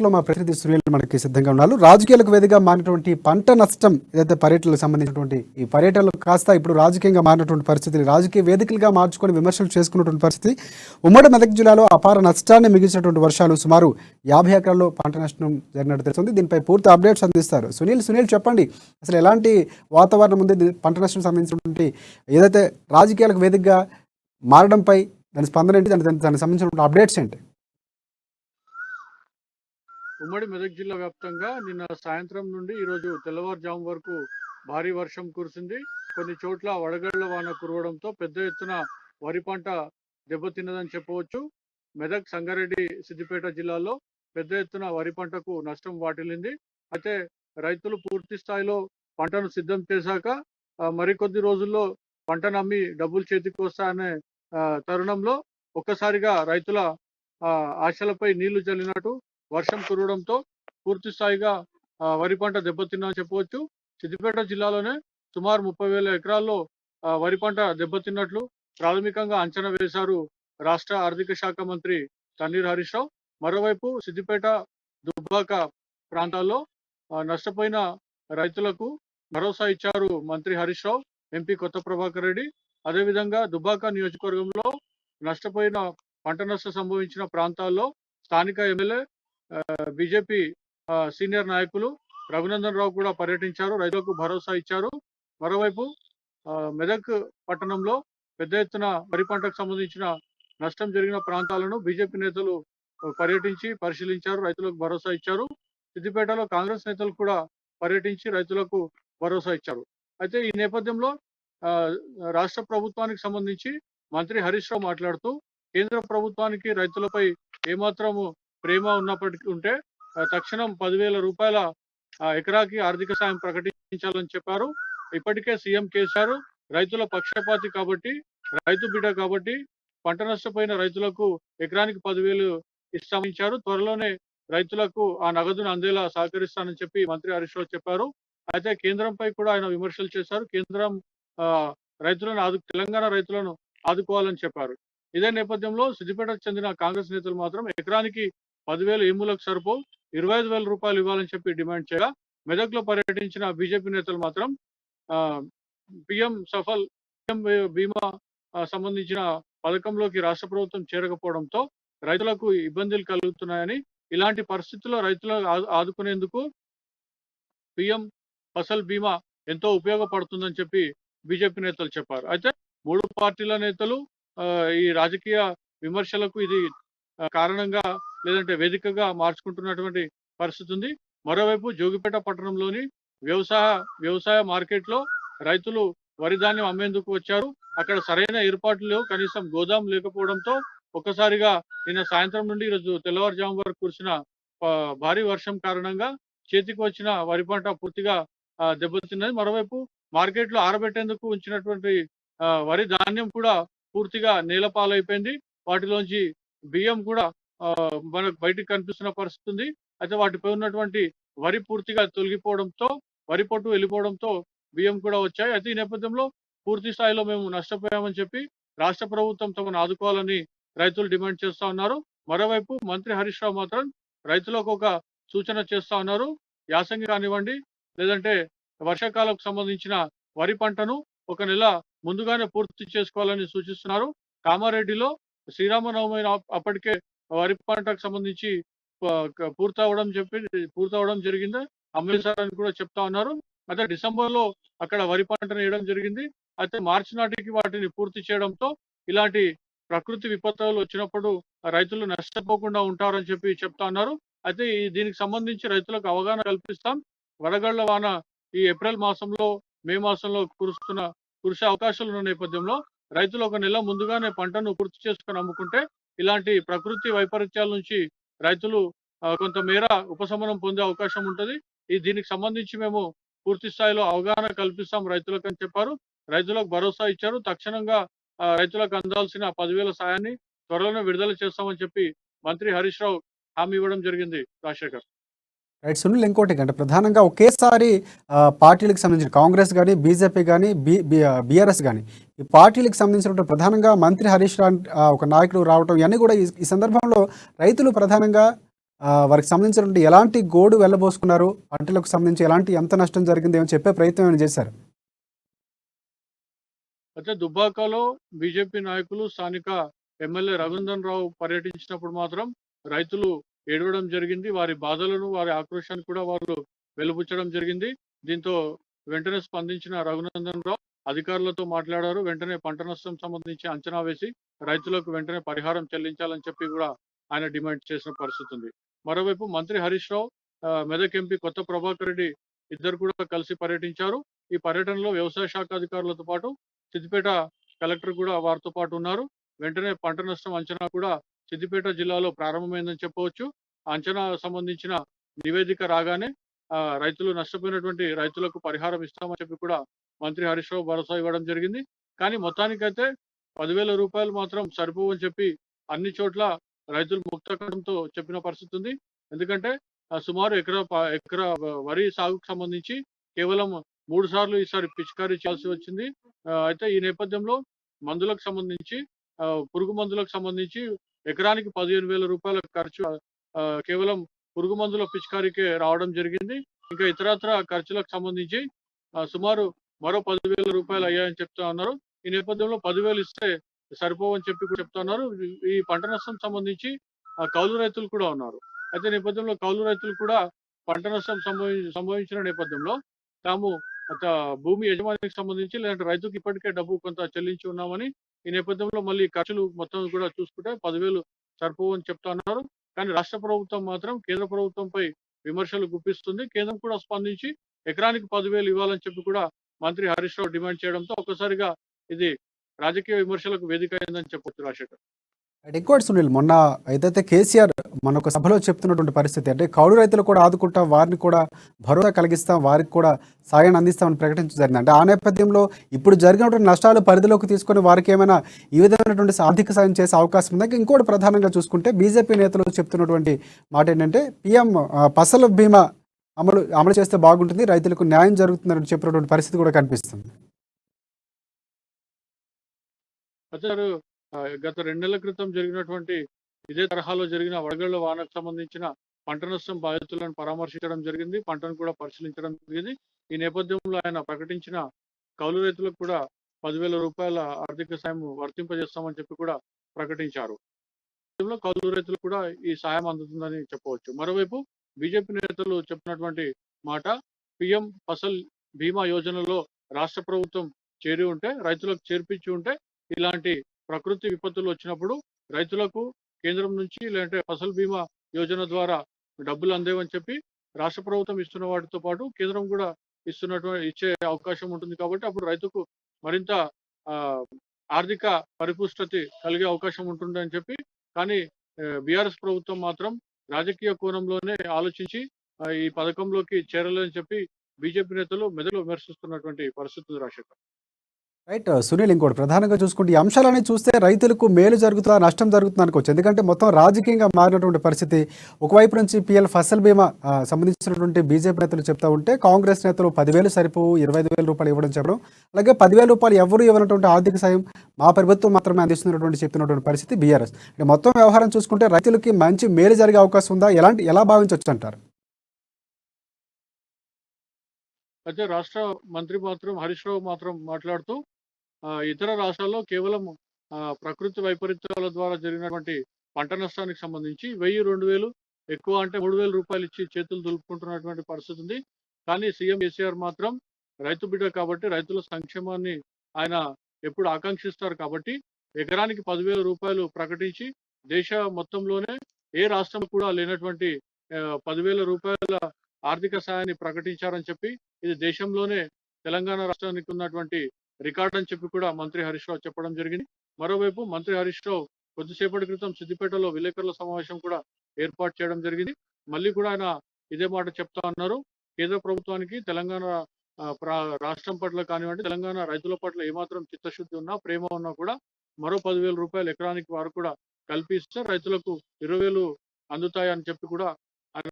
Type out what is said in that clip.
లో మా ప్రతినిధి సునీల్ మనకి సిద్ధంగా ఉన్నారు. రాజకీయాలకు వేదికగా మారినటువంటి పంట నష్టం ఏదైతే పర్యటనలకు సంబంధించినటువంటి ఈ పర్యటనలు కాస్త ఇప్పుడు రాజకీయంగా మారినటువంటి పరిస్థితి, రాజకీయ వేదికలుగా మార్చుకొని విమర్శలు చేసుకున్నటువంటి పరిస్థితి. ఉమ్మడి మెదక్ జిల్లాలో అపార నష్టాన్ని మిగిల్చినటువంటి వర్షాలు, సుమారు 50 ఎకరాల్లో పంట నష్టం జరిగినట్టు తెలుస్తుంది. దీనిపై పూర్తి అప్డేట్స్ అందిస్తారు సునీల్ చెప్పండి, అసలు ఎలాంటి వాతావరణం ఉంది పంట నష్టం సంబంధించినటువంటి ఏదైతే రాజకీయాలకు వేదికగా మారడంపై దాని స్పందన ఏంటి, దానికి సంబంధించినటువంటి అప్డేట్స్ ఏంటి? ఉమ్మడి మెదక్ జిల్లా వ్యాప్తంగా నిన్న సాయంత్రం నుండి ఈరోజు తెల్లవారుజాము వరకు భారీ వర్షం కురిసింది. కొన్ని చోట్ల వడగళ్ల వాన కురవడంతో పెద్ద ఎత్తున వరి పంట దెబ్బతిన్నదని చెప్పవచ్చు. మెదక్, సంగారెడ్డి, సిద్దిపేట జిల్లాల్లో పెద్ద ఎత్తున వరి పంటకు నష్టం వాటిల్లింది. అయితే రైతులు పూర్తి స్థాయిలో పంటను సిద్ధం చేశాక మరికొద్ది రోజుల్లో పంటను అమ్మి డబ్బులు చేతికి వస్తాయనే తరుణంలో ఒక్కసారిగా రైతుల ఆశలపై నీళ్లు చల్లినట్టు వర్షం కురవడంతో పూర్తి స్థాయిగా వరి పంట దెబ్బతిందని చెప్పవచ్చు. సిద్దిపేట జిల్లాలోనే సుమారు 30,000 ఎకరాల్లో వరి పంట దెబ్బతిన్నట్లు ప్రాథమికంగా అంచనా వేశారు రాష్ట్ర ఆర్థిక శాఖ మంత్రి తన్నీర్ హరీష్ రావు. మరోవైపు సిద్దిపేట, దుబ్బాక ప్రాంతాల్లో నష్టపోయిన రైతులకు భరోసా ఇచ్చారు మంత్రి హరీష్ రావు, ఎంపీ కొత్త ప్రభాకర్ రెడ్డి. అదేవిధంగా దుబ్బాక నియోజకవర్గంలో నష్టపోయిన పంట నష్టం సంభవించిన ప్రాంతాల్లో స్థానిక ఎమ్మెల్యే, బీజేపీ సీనియర్ నాయకులు రఘునందన్ రావు కూడా పర్యటించారు, రైతులకు భరోసా ఇచ్చారు. మరోవైపు మెదక్ పట్టణంలో పెద్ద ఎత్తున వరి పంటకు సంబంధించిన నష్టం జరిగిన ప్రాంతాలను బీజేపీ నేతలు పర్యటించి పరిశీలించారు, రైతులకు భరోసా ఇచ్చారు. సిద్దిపేటలో కాంగ్రెస్ నేతలు కూడా పర్యటించి రైతులకు భరోసా ఇచ్చారు. అయితే ఈ నేపథ్యంలో రాష్ట్ర ప్రభుత్వానికి సంబంధించి మంత్రి హరీష్ రావు మాట్లాడుతూ, కేంద్ర ప్రభుత్వానికి రైతులపై ఏమాత్రము ప్రేమ ఉన్నప్పటికీ ఉంటే తక్షణం 10,000 రూపాయల ఎకరాకి ఆర్థిక సాయం ప్రకటించాలని చెప్పారు. ఇప్పటికే సీఎం కేసీఆర్ రైతుల పక్షపాతి కాబట్టి, రైతు బిడ్డ కాబట్టి పంట నష్టపోయిన రైతులకు ఎకరానికి 10,000 ఇస్తామించారు. త్వరలోనే రైతులకు ఆ నగదును అందేలా సహకరిస్తానని చెప్పి మంత్రి హరీష్ రావు చెప్పారు. అయితే కేంద్రంపై కూడా ఆయన విమర్శలు చేశారు. కేంద్రం తెలంగాణ రైతులను ఆదుకోవాలని చెప్పారు. ఇదే నేపథ్యంలో సిద్దిపేటకు చెందిన కాంగ్రెస్ నేతలు మాత్రం ఎకరానికి 10,000 ఏములకు సరిపో 25,000 రూపాయలు ఇవ్వాలని చెప్పి డిమాండ్ చేయగా, మెదక్లో పర్యటించిన బీజేపీ నేతలు మాత్రం పిఎం బీమా సంబంధించిన పథకంలోకి రాష్ట్ర ప్రభుత్వం చేరకపోవడంతో రైతులకు ఇబ్బందులు కలుగుతున్నాయని, ఇలాంటి పరిస్థితుల్లో రైతులను ఆదుకునేందుకు పిఎం ఫసల్ బీమా ఎంతో ఉపయోగపడుతుందని చెప్పి బీజేపీ నేతలు చెప్పారు. అయితే 3 పార్టీల నేతలు ఈ రాజకీయ విమర్శలకు ఇది కారణంగా లేదంటే వేదికగా మార్చుకుంటున్నటువంటి పరిస్థితి ఉంది. మరోవైపు జోగిపేట పట్టణంలోని వ్యవసాయ మార్కెట్లో రైతులు వరి ధాన్యం అమ్మేందుకు వచ్చారు. అక్కడ సరైన ఏర్పాట్లు లేవు, కనీసం గోదాం లేకపోవడంతో ఒక్కసారిగా నిన్న సాయంత్రం నుండి ఈరోజు తెల్లవారుజాము వరకు కురిసిన భారీ వర్షం కారణంగా చేతికి వచ్చిన వరి పంట పూర్తిగా దెబ్బతిన్నది. మరోవైపు మార్కెట్లో ఆరబెట్టేందుకు ఉంచినటువంటి వరి ధాన్యం కూడా పూర్తిగా నేలపాలైపోయింది. వాటిలోంచి బియ్యం కూడా మనకు బయటికి కనిపిస్తున్న పరిస్థితి ఉంది. అయితే వాటిపై ఉన్నటువంటి వరి పూర్తిగా తొలగిపోవడంతో, వరి పొట్టు వెళ్ళిపోవడంతో బియ్యం కూడా వచ్చాయి. అయితే ఈ నేపథ్యంలో పూర్తి స్థాయిలో మేము నష్టపోయామని చెప్పి రాష్ట్ర ప్రభుత్వం తమను ఆదుకోవాలని రైతులు డిమాండ్ చేస్తా ఉన్నారు. మరోవైపు మంత్రి హరీష్ రావు మాత్రం రైతులకు ఒక సూచన చేస్తా ఉన్నారు. యాసంగి కానివ్వండి, లేదంటే వర్షాకాలకు సంబంధించిన వరి పంటను 1 నెల ముందుగానే పూర్తి చేసుకోవాలని సూచిస్తున్నారు. కామారెడ్డిలో శ్రీరామనవమి అప్పటికే వరి పంటకు సంబంధించి పూర్తవడం జరిగింది, అమ్మేశారని కూడా చెప్తా ఉన్నారు. అయితే డిసెంబర్లో అక్కడ వరి పంటను వేయడం జరిగింది. అయితే మార్చి నాటికి వాటిని పూర్తి చేయడంతో ఇలాంటి ప్రకృతి విపత్తులు వచ్చినప్పుడు రైతులు నష్టపోకుండా ఉంటారని చెప్పి చెప్తా ఉన్నారు. అయితే దీనికి సంబంధించి రైతులకు అవగాహన కల్పిస్తాం. వడగళ్ల వాన ఈ ఏప్రిల్ మాసంలో, మే మాసంలో కురిసే అవకాశాలు ఉన్న నేపథ్యంలో రైతులు 1 నెల ముందుగానే పంటను పూర్తి చేసుకొని అమ్ముకుంటే ఇలాంటి ప్రకృతి వైపరీత్యాల నుంచి రైతులు కొంతమేర ఉపశమనం పొందే అవకాశం ఉంటుంది. దీనికి సంబంధించి మేము పూర్తి స్థాయిలో అవగాహన కల్పిస్తాం రైతులకు అని చెప్పారు. రైతులకు భరోసా ఇచ్చారు. తక్షణంగా రైతులకు అందాల్సిన 10,000 సాయాన్ని త్వరలోనే విడుదల చేస్తామని చెప్పి మంత్రి హరీష్ రావు హామీ ఇవ్వడం జరిగింది. రాజశేఖర్. రైట్ సునీల్, ఇంకోటి అంటే ప్రధానంగా ఒకేసారి పార్టీలకు సంబంధించిన కాంగ్రెస్ కానీ, బీజేపీ కానీ, బీఆర్ఎస్ కానీ ఈ పార్టీలకు సంబంధించినటువంటి ప్రధానంగా మంత్రి హరీష్ రావు ఒక నాయకుడు రావటం ఇవన్నీ కూడా ఈ సందర్భంలో రైతులు ప్రధానంగా వారికి సంబంధించినటువంటి ఎలాంటి గోడు వెళ్ళబోసుకున్నారు? పంటలకు సంబంధించి ఎంత నష్టం జరిగింది ఏమో చెప్పే ప్రయత్నం ఏమైనా చేశారా? అయితే దుబ్బాకలో బీజేపీ నాయకులు, స్థానిక ఎమ్మెల్యే రఘునందన్ రావు పర్యటించినప్పుడు మాత్రం రైతులు ఏడవడం జరిగింది. వారి బాధలను, వారి ఆక్రోశాన్ని కూడా వాళ్ళు వెలిబుచ్చడం జరిగింది. దీంతో వెంటనే స్పందించిన రఘునందన్ రావు అధికారులతో మాట్లాడారు. వెంటనే పంట నష్టం సంబంధించి అంచనా వేసి రైతులకు వెంటనే పరిహారం చెల్లించాలని చెప్పి కూడా ఆయన డిమాండ్ చేసిన పరిస్థితి ఉంది. మరోవైపు మంత్రి హరీష్ రావు, మెదక్ ఎంపీ కొత్త ప్రభాకర్ రెడ్డి ఇద్దరు కూడా కలిసి పర్యటించారు. ఈ పర్యటనలో వ్యవసాయ శాఖ అధికారులతో పాటు సిద్దిపేట కలెక్టర్ కూడా వారితో పాటు ఉన్నారు. వెంటనే పంట నష్టం అంచనా కూడా సిద్దిపేట జిల్లాలో ప్రారంభమైందని చెప్పవచ్చు. ఆ అంచనా సంబంధించిన నివేదిక రాగానే రైతులు నష్టపోయినటువంటి రైతులకు పరిహారం ఇస్తామని చెప్పి కూడా మంత్రి హరీష్ రావు భరోసా ఇవ్వడం జరిగింది. కానీ మొత్తానికైతే 10,000 రూపాయలు మాత్రం సరిపోవని చెప్పి అన్ని చోట్ల రైతులు ముక్తకంఠంతో చెప్పిన పరిస్థితి ఉంది. ఎందుకంటే సుమారు ఎకరా వరి సాగుకు సంబంధించి కేవలం 3 సార్లు ఈసారి పిచికారీ చేయాల్సి వచ్చింది. అయితే ఈ నేపథ్యంలో మందులకు సంబంధించి, పురుగు మందులకు సంబంధించి ఎకరానికి 15,000 రూపాయల ఖర్చు కేవలం పురుగు మందుల పిచికారీకే రావడం జరిగింది. ఇంకా ఇతరత్ర ఖర్చులకు సంబంధించి సుమారు మరో 10,000 రూపాయలు అయ్యాయని చెప్తా ఉన్నారు. ఈ నేపథ్యంలో 10,000 ఇస్తే సరిపోవని చెప్పి కూడా చెప్తా ఉన్నారు. ఈ పంట నష్టం సంబంధించి కౌలు రైతులు కూడా ఉన్నారు. అయితే నేపథ్యంలో కౌలు రైతులు కూడా పంట నష్టం సంభవించిన నేపథ్యంలో తాము భూమి యజమానికి సంబంధించి లేదంటే రైతుకి ఇప్పటికే డబ్బు కొంత చెల్లించి ఉన్నామని, ఈ నేపథ్యంలో మళ్ళీ ఖర్చులు మొత్తం కూడా చూసుకుంటే 10,000 సరిపోవని చెప్తా ఉన్నారు. కానీ రాష్ట్ర ప్రభుత్వం మాత్రం కేంద్ర ప్రభుత్వంపై విమర్శలు గుప్పిస్తుంది. కేంద్రం కూడా స్పందించి ఎకరానికి 10,000 ఇవ్వాలని చెప్పి కూడా మంత్రి హరీష్ రావు డిమాండ్ చేయడంతో ఒక్కసారిగా ఇది రాజకీయ విమర్శలకు వేదిక అయిందని చెప్పొచ్చు రాజశేఖర్. అండ్ ఇంకోటి సునీల్, మొన్న ఏదైతే కేసీఆర్ మన ఒక సభలో చెప్తున్నటువంటి పరిస్థితి అంటే కౌలు రైతులు కూడా ఆదుకుంటాం, వారిని కూడా భరోసా కలిగిస్తాం, వారికి కూడా సాయాన్ని అందిస్తామని ప్రకటించడం జరిగింది. అంటే ఆ నేపథ్యంలో ఇప్పుడు జరిగినటువంటి నష్టాలు పరిధిలోకి తీసుకొని వారికి ఏమైనా ఈ విధమైనటువంటి ఆర్థిక సాయం చేసే అవకాశం ఉందా? ఇంకోటి ప్రధానంగా చూసుకుంటే బీజేపీ నేతలు చెప్తున్నటువంటి మాట ఏంటంటే పీఎం ఫసల్ బీమా అమలు చేస్తే బాగుంటుంది, రైతులకు న్యాయం జరుగుతుందని చెప్పినటువంటి పరిస్థితి కూడా కనిపిస్తుంది. గత 2 నెలల క్రితం జరిగినటువంటి ఇదే తరహాలో జరిగిన వడగళ్ల వానకు సంబంధించిన పంట నష్టం బాధితులను పరామర్శించడం జరిగింది. పంటను కూడా పరిశీలించడం జరిగింది. ఈ నేపథ్యంలో ఆయన ప్రకటించిన కౌలు రైతులకు కూడా 10,000 రూపాయల ఆర్థిక సాయం వర్తింపజేస్తామని చెప్పి కూడా ప్రకటించారు. కౌలు రైతులకు కూడా ఈ సాయం అందుతుందని చెప్పవచ్చు. మరోవైపు బీజేపీ నేతలు చెప్పినటువంటి మాట, పీఎం ఫసల్ బీమా యోజనలో రాష్ట్ర ప్రభుత్వం చేరి ఉంటే, రైతులకు చేర్పించి ఉంటే ఇలాంటి ప్రకృతి విపత్తులు వచ్చినప్పుడు రైతులకు కేంద్రం నుంచి లేదంటే ఫసల్ బీమా యోజన ద్వారా డబ్బులు అందేవని చెప్పి రాష్ట్ర ప్రభుత్వం ఇస్తున్న వాటితో పాటు కేంద్రం కూడా ఇచ్చే అవకాశం ఉంటుంది. కాబట్టి అప్పుడు రైతుకు మరింత ఆర్థిక పరిపుష్టత కలిగే అవకాశం ఉంటుందని చెప్పి, కానీ బీఆర్ఎస్ ప్రభుత్వం మాత్రం రాజకీయ కోణంలోనే ఆలోచించి ఈ పథకంలోకి చేరలేదని చెప్పి బీజేపీ నేతలు మెదడులో విమర్శిస్తున్నటువంటి పరిస్థితులు రాజశేఖర్. రైట్ సునీల్, ఇంకోటి ప్రధానంగా చూసుకుంటే ఈ అంశాలని చూస్తే రైతులకు మేలు జరుగుతుందా నష్టం జరుగుతుందా అనుకోవచ్చు. ఎందుకంటే మొత్తం రాజకీయంగా మారినటువంటి పరిస్థితి. ఒకవైపు నుంచి పిఎల్ ఫసల్ బీమా సంబంధించినటువంటి బీజేపీ నేతలు చెప్తా ఉంటే, కాంగ్రెస్ నేతలు 10,000 సరిపోవు 25,000 రూపాయలు ఇవ్వడం చెప్పడం, అలాగే 10,000 రూపాయలు ఎవరు ఇవ్వనటువంటి ఆర్థిక సాయం మా ప్రభుత్వం మాత్రమే అందిస్తున్నటువంటి చెప్తున్నటువంటి పరిస్థితి బీఆర్ఎస్. అంటే మొత్తం వ్యవహారం చూసుకుంటే రైతులకి మంచి మేలు జరిగే అవకాశం ఉందా? ఎలా భావించవచ్చు అంటారు? అయితే రాష్ట్ర మంత్రి మాత్రం హరీష్ రావు మాత్రం మాట్లాడుతూ ఇతర రాష్ట్రాల్లో కేవలం ప్రకృతి వైపరీత్యాల ద్వారా జరిగినటువంటి పంట నష్టానికి సంబంధించి 1000, 2,000 ఎక్కువ అంటే 3,000 రూపాయలు ఇచ్చి చేతులు దులుపుకుంటున్నటువంటి పరిస్థితి ఉంది. కానీ సీఎం కేసీఆర్ మాత్రం రైతు బిడ్డ కాబట్టి రైతుల సంక్షేమాన్ని ఆయన ఎప్పుడు ఆకాంక్షిస్తారు కాబట్టి ఎకరానికి 10,000 రూపాయలు ప్రకటించి దేశ మొత్తంలోనే ఏ రాష్ట్రం కూడా లేనటువంటి 10,000 రూపాయల ఆర్థిక సాయాన్ని ప్రకటించారని చెప్పి, ఇది దేశంలోనే తెలంగాణ రాష్ట్రానికి ఉన్నటువంటి రికార్డ్ అని చెప్పి కూడా మంత్రి హరీష్ రావు చెప్పడం జరిగింది. మరోవైపు మంత్రి హరీష్ రావు కొద్దిసేపటి క్రితం సిద్దిపేటలో విలేకరుల సమావేశం కూడా ఏర్పాటు చేయడం జరిగింది. మళ్ళీ కూడా ఆయన ఇదే మాట చెప్తా ఉన్నారు. కేంద్ర ప్రభుత్వానికి తెలంగాణ రాష్ట్రం పట్ల కానివ్వండి, తెలంగాణ రైతుల పట్ల ఏమాత్రం చిత్తశుద్ధి ఉన్నా, ప్రేమ ఉన్నా కూడా మరో 10,000 రూపాయలు ఎకరానికి వారు కూడా కల్పిస్తే రైతులకు 20,000 అందుతాయని చెప్పి కూడా